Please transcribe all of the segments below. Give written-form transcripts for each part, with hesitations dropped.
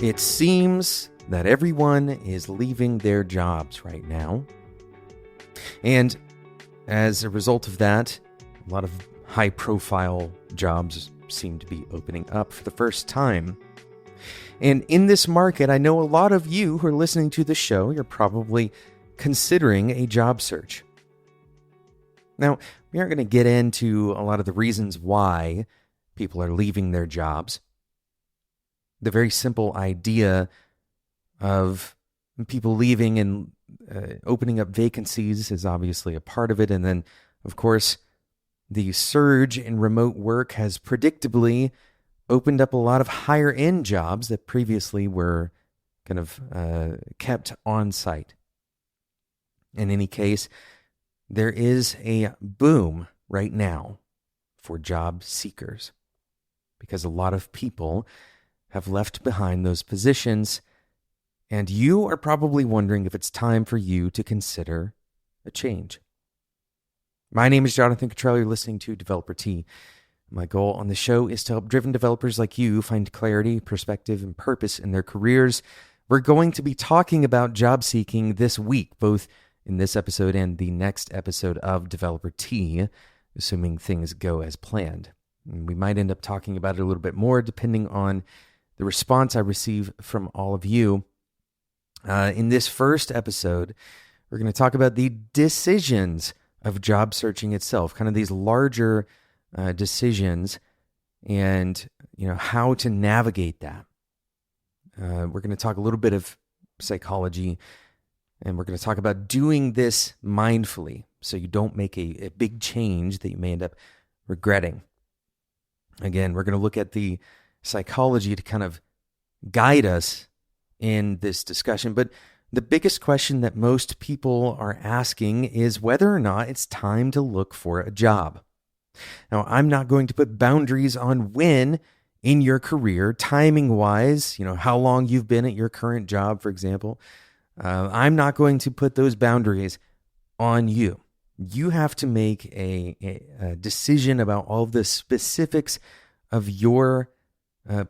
It seems that everyone is leaving their jobs right now. And as a result of that, a lot of high-profile jobs seem to be opening up for the first time. And in this market, I know a lot of you who are listening to the show, you're probably considering a job search. Now, we aren't going to get into a lot of the reasons why people are leaving their jobs. The very simple idea of people leaving and opening up vacancies is obviously a part of it. And then, of course, the surge in remote work has predictably opened up a lot of higher-end jobs that previously were kind of kept on site. In any case, there is a boom right now for job seekers because a lot of people have left behind those positions, and you are probably wondering if it's time for you to consider a change. My name is Jonathan Cottrell. You're listening to Developer Tea. My goal on the show is to help driven developers like you find clarity, perspective, and purpose in their careers. We're going to be talking about job seeking this week, both in this episode and the next episode of Developer Tea, assuming things go as planned. And we might end up talking about it a little bit more depending on the response I receive from all of you. In this first episode, we're going to talk about the decisions of job searching itself, kind of these larger decisions and how to navigate that. We're going to talk a little bit of psychology, and we're going to talk about doing this mindfully so you don't make a big change that you may end up regretting. Again, we're going to look at the psychology to kind of guide us in this discussion. But the biggest question that most people are asking is whether or not it's time to look for a job. Now, I'm not going to put boundaries on when in your career, timing-wise, how long you've been at your current job, for example. I'm not going to put those boundaries on you. You have to make a decision about all of the specifics of your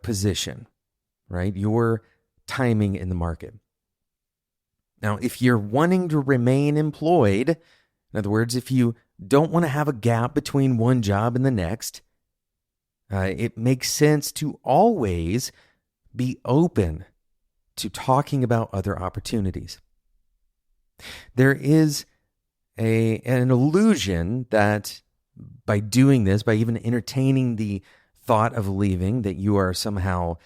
position, right? Your timing in the market. Now, if you're wanting to remain employed, in other words, if you don't want to have a gap between one job and the next, it makes sense to always be open to talking about other opportunities. There is an illusion that by doing this, by even entertaining the thought of leaving, that you are somehow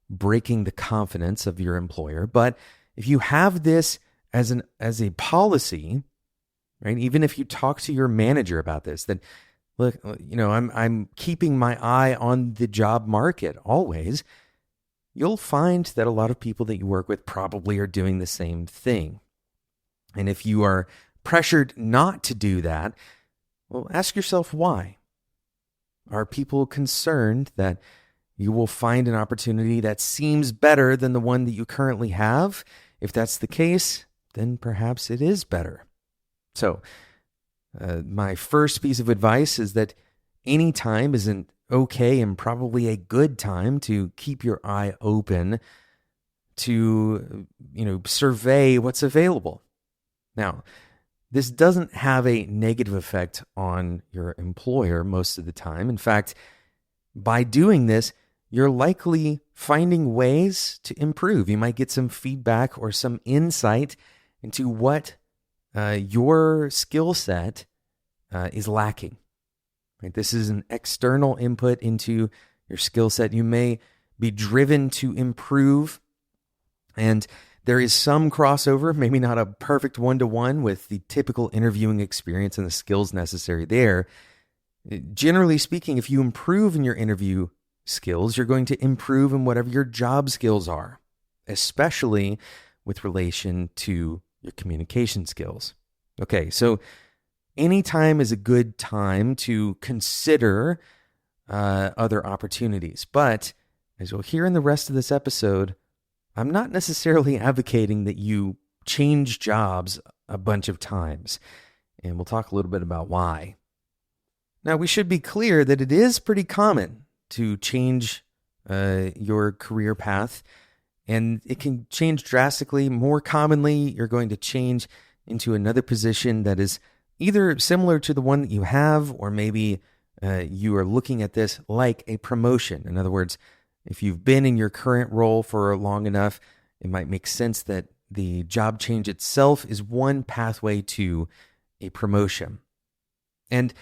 breaking the confidence of your employer. But if you have this as a policy, right? Even if you talk to your manager about this, that look, I'm keeping my eye on the job market always, you'll find that a lot of people that you work with probably are doing the same thing. And if you are pressured not to do that, well, ask yourself why. Are people concerned that you will find an opportunity that seems better than the one that you currently have? If that's the case, then perhaps it is better. So, my first piece of advice is that any time is an okay and probably a good time to keep your eye open to, survey what's available. Now, this doesn't have a negative effect on your employer most of the time. In fact, by doing this, you're likely finding ways to improve. You might get some feedback or some insight into what your skill set is lacking. Right? This is an external input into your skill set. You may be driven to improve, and there is some crossover, maybe not a perfect one-to-one with the typical interviewing experience and the skills necessary there. Generally speaking, if you improve in your interview skills, you're going to improve in whatever your job skills are, especially with relation to your communication skills. Okay, so anytime is a good time to consider other opportunities. But as you'll hear in the rest of this episode, I'm not necessarily advocating that you change jobs a bunch of times, and we'll talk a little bit about why. Now, we should be clear that it is pretty common to change your career path And it can change drastically. More commonly, you're going to change into another position that is either similar to the one that you have, or maybe you are looking at this like a promotion. In other words, if you've been in your current role for long enough, it might make sense that the job change itself is one pathway to a promotion. And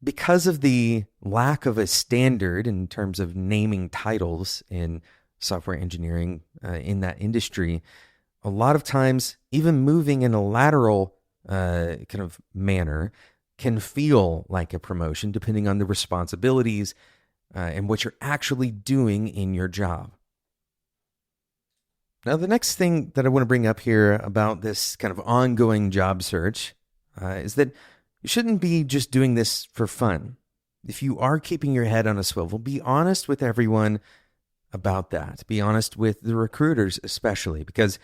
because of the lack of a standard in terms of naming titles in software engineering in that industry, a lot of times, even moving in a lateral kind of manner can feel like a promotion depending on the responsibilities and what you're actually doing in your job. Now, the next thing that I want to bring up here about this kind of ongoing job search is that you shouldn't be just doing this for fun. If you are keeping your head on a swivel, be honest with everyone about that. Be honest with the recruiters especially, because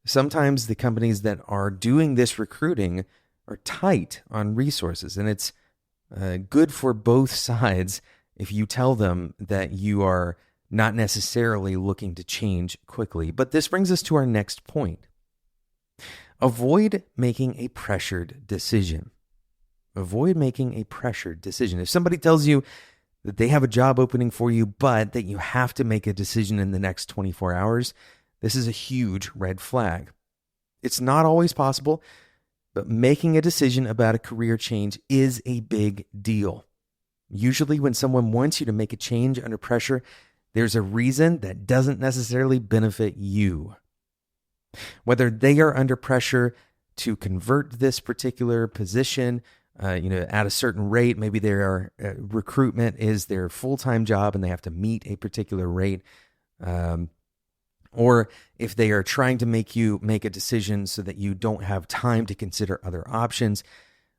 sometimes the companies that are doing this recruiting are tight on resources, and it's good for both sides if you tell them that you are not necessarily looking to change quickly. But this brings us to our next point. Avoid making a pressured decision. Avoid making a pressured decision. If somebody tells you that they have a job opening for you, but that you have to make a decision in the next 24 hours, this is a huge red flag. It's not always possible, but making a decision about a career change is a big deal. Usually when someone wants you to make a change under pressure, there's a reason that doesn't necessarily benefit you. Whether they are under pressure to convert this particular position, at a certain rate, maybe their recruitment is their full-time job and they have to meet a particular rate, or if they are trying to make you make a decision so that you don't have time to consider other options,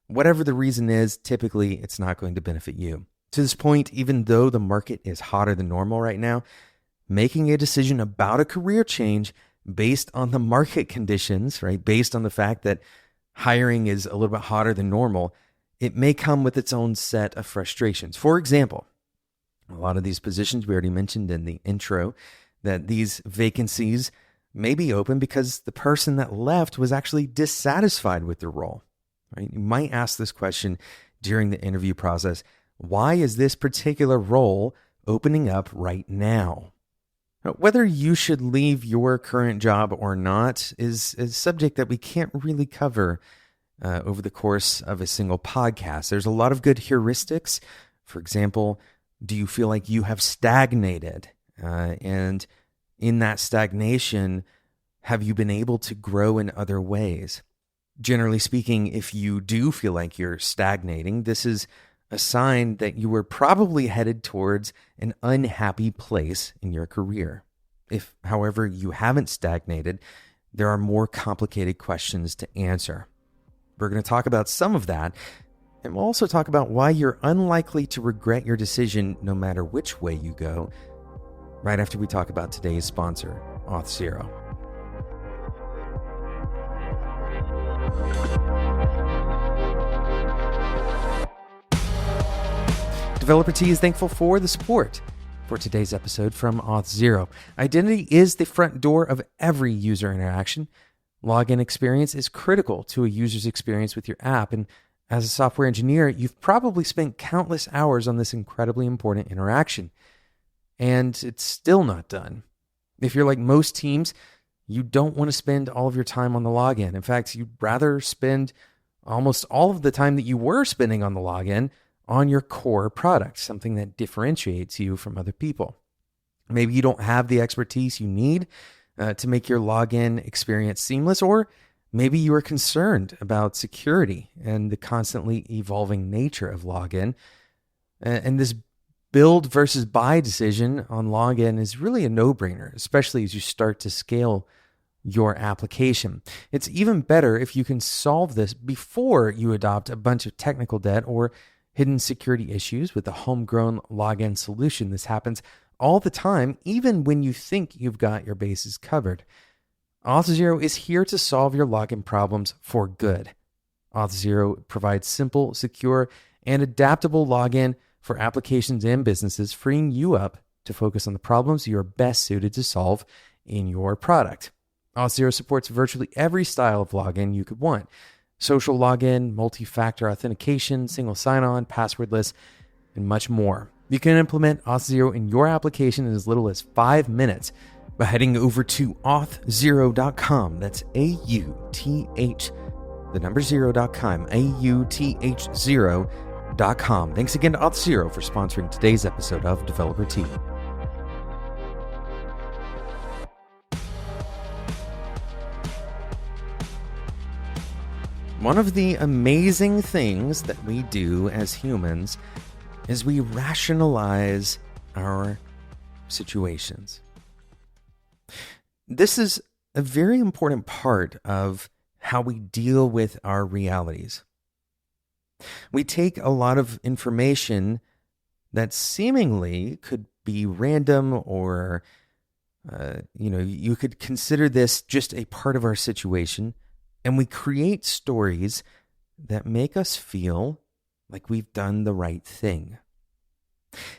whatever the reason is, typically it's not going to benefit you. To this point, even though the market is hotter than normal right now, making a decision about a career change based on the market conditions, right, based on the fact that hiring is a little bit hotter than normal, it may come with its own set of frustrations. For example, a lot of these positions, we already mentioned in the intro, that these vacancies may be open because the person that left was actually dissatisfied with their role. Right? You might ask this question during the interview process: why is this particular role opening up right now? Whether you should leave your current job or not is a subject that we can't really cover over the course of a single podcast. There's a lot of good heuristics. For example, do you feel like you have stagnated? And in that stagnation, have you been able to grow in other ways? Generally speaking, if you do feel like you're stagnating, this is a sign that you were probably headed towards an unhappy place in your career. If, however, you haven't stagnated, there are more complicated questions to answer. We're going to talk about some of that, and we'll also talk about why you're unlikely to regret your decision no matter which way you go, right after we talk about today's sponsor, Auth0. Developer T is thankful for the support for today's episode from Auth0. Identity is the front door of every user interaction. Login experience is critical to a user's experience with your app, and as a software engineer, you've probably spent countless hours on this incredibly important interaction, and it's still not done. If you're like most teams, you don't want to spend all of your time on the login. In fact, you'd rather spend almost all of the time that you were spending on the login on your core product, something that differentiates you from other people. Maybe you don't have the expertise you need to make your login experience seamless, or maybe you are concerned about security and the constantly evolving nature of login. And this build versus buy decision on login is really a no-brainer, especially as you start to scale your application. It's even better if you can solve this before you adopt a bunch of technical debt or hidden security issues with a homegrown login solution. This happens all the time, even when you think you've got your bases covered. Auth0 is here to solve your login problems for good. Auth0 provides simple, secure, and adaptable login for applications and businesses, freeing you up to focus on the problems you are best suited to solve in your product. Auth0 supports virtually every style of login you could want. Social login, multi-factor authentication, single sign-on, passwordless, and much more. You can implement Auth0 in your application in as little as 5 minutes by heading over to auth0.com. That's A-U-T-H, the number 0.com, AUTH0.com. Thanks again to Auth0 for sponsoring today's episode of Developer Tea. One of the amazing things that we do as humans is we rationalize our situations. This is a very important part of how we deal with our realities. We take a lot of information that seemingly could be random or, you could consider this just a part of our situation, and we create stories that make us feel like we've done the right thing.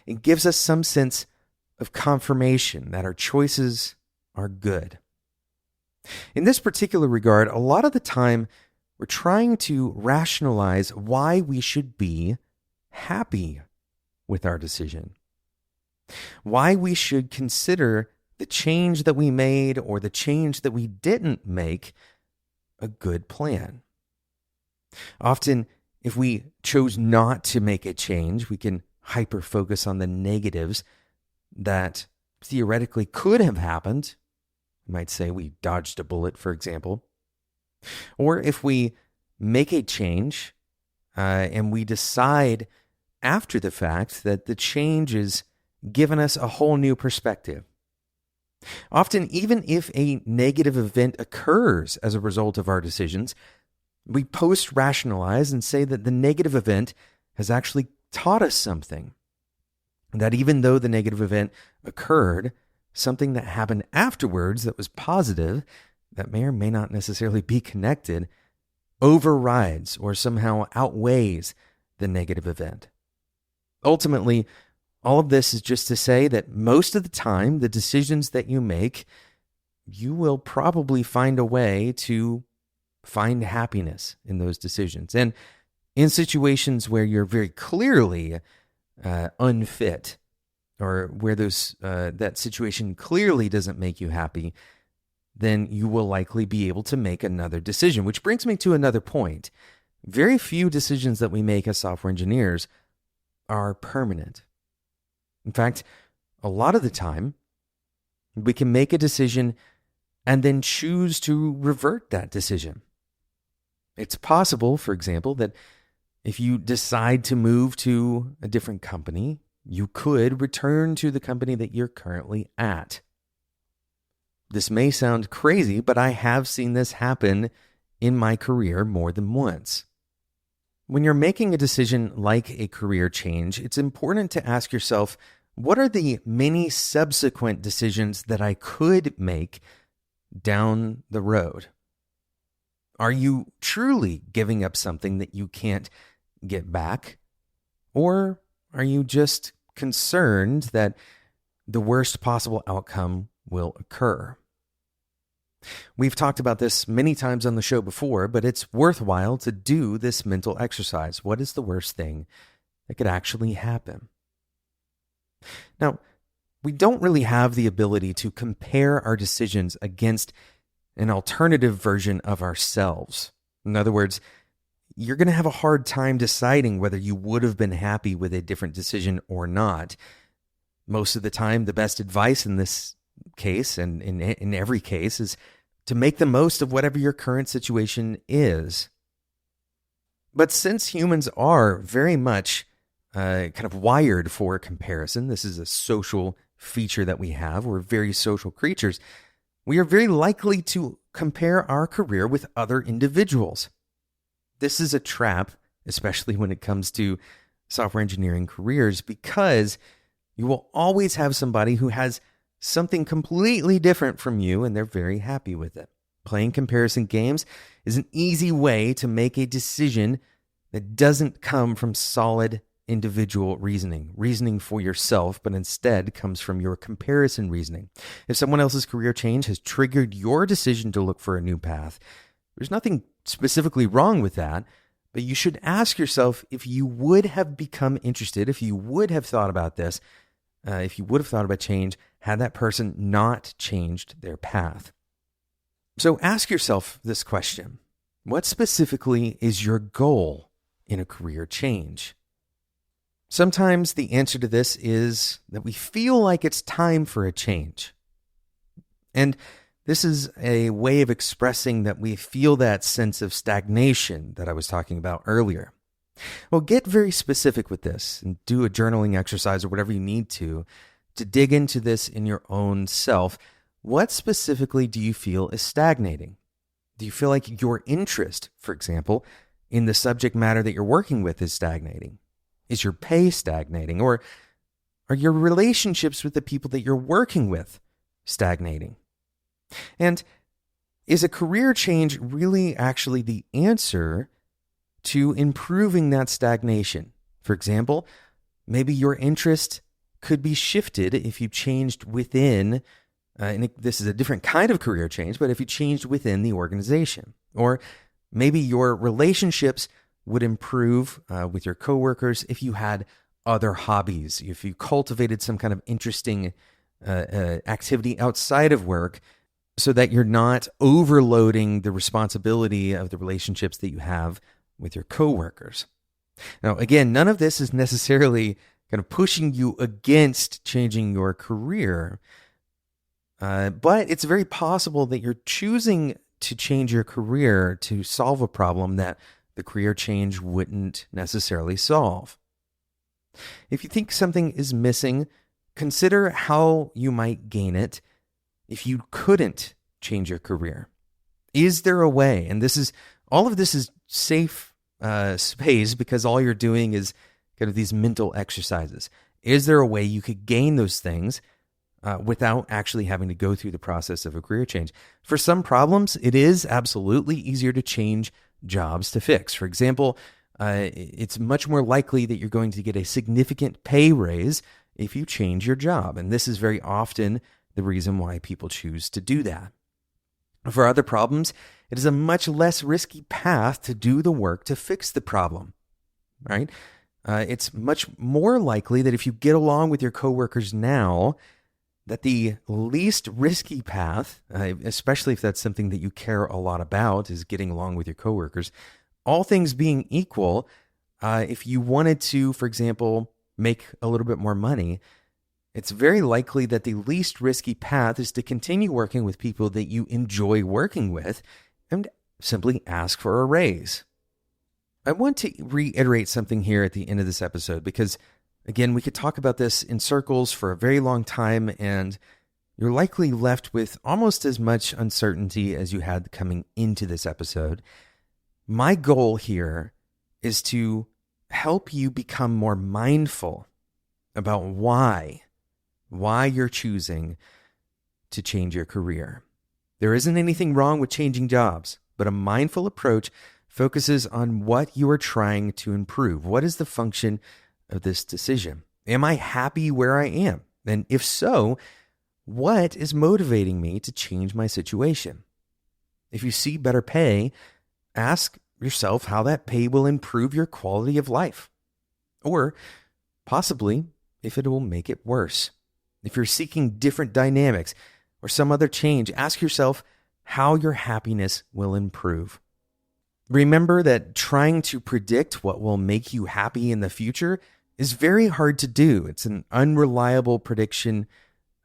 It gives us some sense of confirmation that our choices are good. In this particular regard, a lot of the time, we're trying to rationalize why we should be happy with our decision. Why we should consider the change that we made or the change that we didn't make a good plan. Often, if we chose not to make a change, we can hyper-focus on the negatives that theoretically could have happened. You might say we dodged a bullet, for example. Or if we make a change and we decide after the fact that the change is giving us a whole new perspective. Often, even if a negative event occurs as a result of our decisions, we post-rationalize and say that the negative event has actually taught us something. That even though the negative event occurred, something that happened afterwards that was positive, that may or may not necessarily be connected, overrides or somehow outweighs the negative event. Ultimately, all of this is just to say that most of the time, the decisions that you make, you will probably find a way to find happiness in those decisions. And in situations where you're very clearly unfit, or where that situation clearly doesn't make you happy, then you will likely be able to make another decision. Which brings me to another point. Very few decisions that we make as software engineers are permanent. In fact, a lot of the time, we can make a decision and then choose to revert that decision. It's possible, for example, that if you decide to move to a different company, you could return to the company that you're currently at. This may sound crazy, but I have seen this happen in my career more than once. When you're making a decision like a career change, it's important to ask yourself, what are the many subsequent decisions that I could make down the road? Are you truly giving up something that you can't get back? Or are you just concerned that the worst possible outcome will occur? We've talked about this many times on the show before, but it's worthwhile to do this mental exercise. What is the worst thing that could actually happen? Now, we don't really have the ability to compare our decisions against an alternative version of ourselves. In other words, you're going to have a hard time deciding whether you would have been happy with a different decision or not. Most of the time, the best advice in this case, and in every case, is to make the most of whatever your current situation is. But since humans are very much kind of wired for comparison, this is a social feature that we have. We're very social creatures. We are very likely to compare our career with other individuals. This is a trap, especially when it comes to software engineering careers, because you will always have somebody who has something completely different from you, and they're very happy with it. Playing comparison games is an easy way to make a decision that doesn't come from solid individual reasoning for yourself, but instead comes from your comparison reasoning. If someone else's career change has triggered your decision to look for a new path, there's nothing specifically wrong with that, but you should ask yourself if you would have become interested, if you would have thought about this, if you would have thought about change, had that person not changed their path. So ask yourself this question: what specifically is your goal in a career change? Sometimes the answer to this is that we feel like it's time for a change. And this is a way of expressing that we feel that sense of stagnation that I was talking about earlier. Well, get very specific with this and do a journaling exercise or whatever you need to dig into this in your own self. What specifically do you feel is stagnating? Do you feel like your interest, for example, in the subject matter that you're working with is stagnating? Is your pay stagnating? Or are your relationships with the people that you're working with stagnating? And is a career change really actually the answer to improving that stagnation? For example, maybe your interest could be shifted if you changed within, and this is a different kind of career change, but if you changed within the organization. Or maybe your relationships would improve with your coworkers if you had other hobbies, if you cultivated some kind of interesting activity outside of work, so that you're not overloading the responsibility of the relationships that you have with your coworkers. Now, again, none of this is necessarily kind of pushing you against changing your career, but it's very possible that you're choosing to change your career to solve a problem that the career change wouldn't necessarily solve. If you think something is missing, consider how you might gain it if you couldn't change your career. Is there a way? And all of this is safe space because all you're doing is kind of these mental exercises. Is there a way you could gain those things without actually having to go through the process of a career change? For some problems, it is absolutely easier to change jobs to fix. For example, it's much more likely that you're going to get a significant pay raise if you change your job. And this is very often the reason why people choose to do that. For other problems, it is a much less risky path to do the work to fix the problem, right? It's much more likely that if you get along with your coworkers now, that the least risky path, especially if that's something that you care a lot about, is getting along with your coworkers, all things being equal, if you wanted to, for example, make a little bit more money, it's very likely that the least risky path is to continue working with people that you enjoy working with and simply ask for a raise. I want to reiterate something here at the end of this episode because, again, we could talk about this in circles for a very long time, and you're likely left with almost as much uncertainty as you had coming into this episode. My goal here is to help you become more mindful about why you're choosing to change your career. There isn't anything wrong with changing jobs, but a mindful approach focuses on what you are trying to improve. What is the function of this decision? Am I happy where I am? And if so, what is motivating me to change my situation? If you see better pay, ask yourself how that pay will improve your quality of life, or possibly if it will make it worse. If you're seeking different dynamics or some other change, ask yourself how your happiness will improve. Remember that trying to predict what will make you happy in the future is very hard to do. It's an unreliable prediction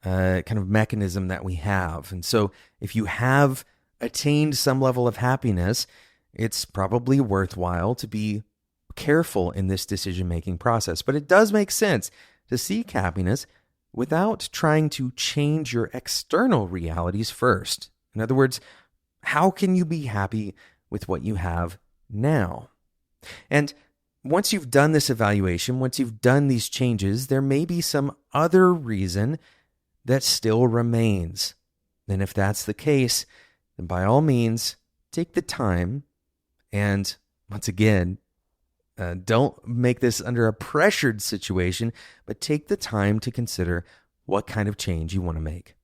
kind of mechanism that we have. And so if you have attained some level of happiness, it's probably worthwhile to be careful in this decision-making process. But it does make sense to seek happiness without trying to change your external realities first. In other words, how can you be happy with what you have now? And once you've done this evaluation, once you've done these changes, there may be some other reason that still remains. And if that's the case, then by all means, take the time and, once again, Don't make this under a pressured situation, but take the time to consider what kind of change you want to make.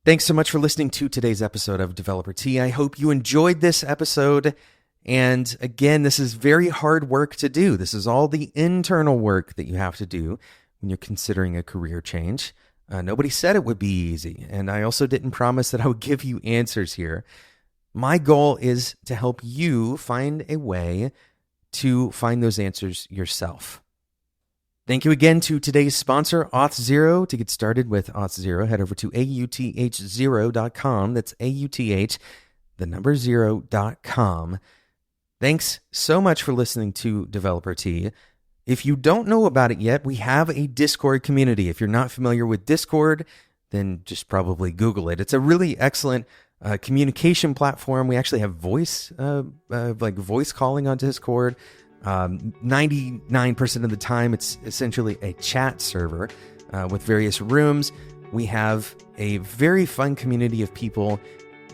Thanks so much for listening to today's episode of Developer Tea. I hope you enjoyed this episode. And again, this is very hard work to do. This is all the internal work that you have to do when you're considering a career change. Nobody said it would be easy. And I also didn't promise that I would give you answers here. My goal is to help you find a way to find those answers yourself. Thank you again to today's sponsor, Auth0. To get started with Auth0, head over to auth0.com. That's AUTH, the number 0.com. Thanks so much for listening to Developer Tea. If you don't know about it yet, we have a Discord community. If you're not familiar with Discord, then just probably Google it. It's a really excellent communication platform. We actually have voice calling on Discord. 99% of the time, it's essentially a chat server with various rooms. We have a very fun community of people,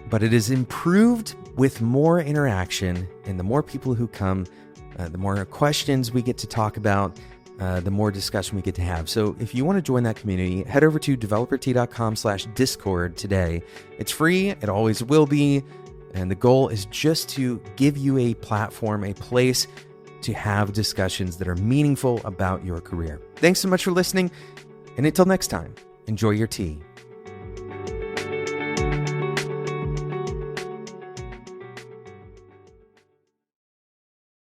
but it is improved with more interaction, and the more people who come, the more questions we get to talk about, the more discussion we get to have. So if you want to join that community, head over to developertea.com/Discord today. It's free. It always will be. And the goal is just to give you a platform, a place to have discussions that are meaningful about your career. Thanks so much for listening. And until next time, enjoy your tea.